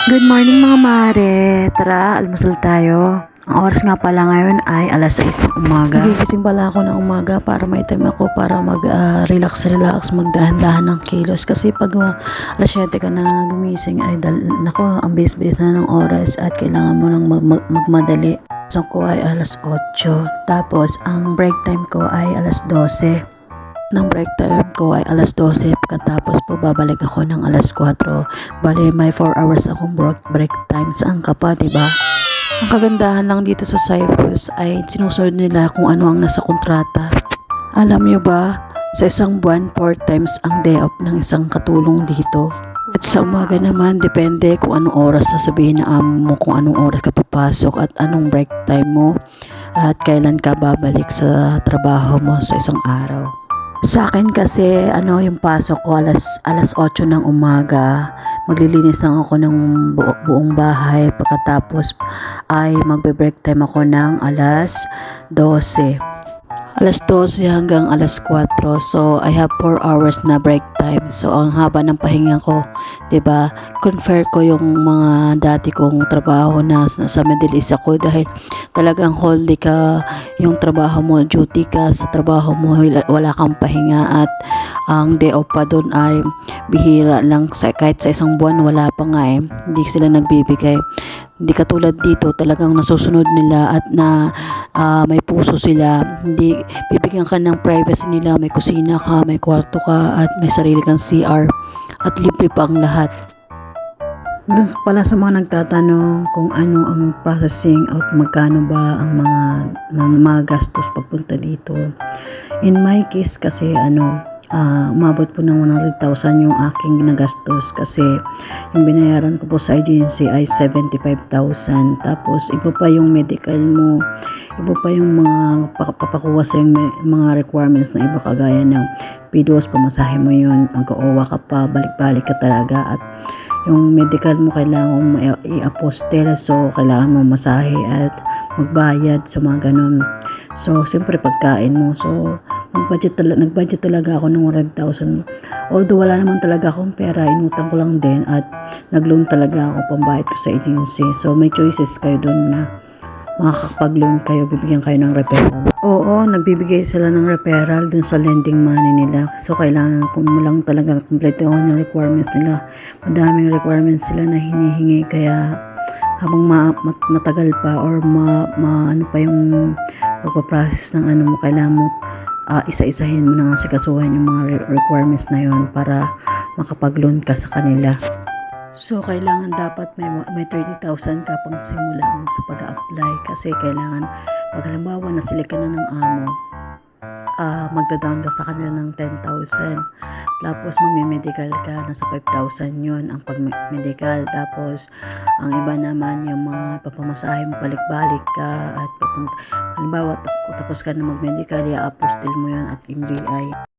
Good morning mga mare. Tara, almusal tayo. Ang oras nga pala ngayon ay alas 6 ng umaga. Nagigising pala ako ng umaga para may time ako para mag-relax, magdahan-dahan ng kilos. Kasi pag alas 7 ka na gumising ay nako, ang bilis-bilis na ng oras at kailangan mo nang magmadali. So ko ay alas 8. Tapos ang break time ko ay alas 12. Ng break time ko ay alas 12, pagkatapos po babalik ako ng alas 4. Bale, may 4 hours akong break time. Saan ka pa, diba? Ang kagandahan lang dito sa Cyprus ay sinusunod nila kung ano ang nasa kontrata. Alam nyo ba, sa isang buwan, 4 times ang day off ng isang katulong dito. At sa umaga naman, depende kung anong oras sasabihin na amo mo, kung anong oras ka papasok at anong break time mo at kailan ka babalik sa trabaho mo sa isang araw. Sa akin kasi yung pasok ko alas 8 ng umaga. Maglilinis lang ako ng buong bahay, pagkatapos ay magbe-break time ako ng alas 12. Alas 12 hanggang alas 4. So I have 4 hours na break time. So ang haba ng pahinga ko, 'di ba? Compare ko yung mga dati kong trabaho na sa Middle East ako dahil talagang whole day ka yung trabaho mo, duty ka sa trabaho mo, wala kang pahinga at ang day off pa doon ay bihira lang, kahit sa isang buwan wala pa nga hindi sila nagbibigay. Hindi katulad dito, talagang nasusunod nila at may puso sila. Hindi bibigyan ka ng privacy nila, may kusina ka, may kwarto ka at may sarili kang CR at libre pa ang lahat. Doon pala sa mga nagtatanong kung ano ang processing at magkano ba ang mga gastos pagpunta dito. In my case kasi umabot po ng 100,000 yung aking ginagastos kasi yung binayaran ko po sa agency ay 75,000. Tapos iba pa yung medical mo, iba pa yung mga papakuha sa yung mga requirements na iba kagaya ng PDOS, pamasahe mo yun, mag-OWA ka pa, balik-balik ka talaga at yung medical mo kailangan mo i-apostel, so kailangan mo masahe at magbayad sa mga ganun. So siyempre pagkain mo, so nag-budget talaga ako ng 100,000. Although wala naman talaga akong pera, inutang ko lang din at nag-loan talaga ako pambayad ko sa agency. So may choices kayo doon na makakapag-loan kayo, bibigyan kayo ng referral. Oo, nagbibigay sila ng referral dun sa lending money nila. So kailangan ko mo lang talaga kumpletuhin yung requirements nila. Madaming requirements sila na hinihingi, kaya habang matagal pa or ano pa yung pagpaprocess ng mo, kailangan mo isa-isahin mo na sikasuhin yung mga requirements na yon para makapag-loan ka sa kanila. So, kailangan dapat may 30,000 ka pang simula mo sa pag-a-apply kasi kailangan pag halimbawa nasili ka na ng amo, magda-down ka sa kanila ng 10,000. Tapos magme-medical ka, nasa 5,000 yun ang pag-medical. Tapos ang iba naman yung mga papamasahe mo, balik-balik ka at halimbawa tapos ka na mag-medical, i-apostil mo yun at MBI.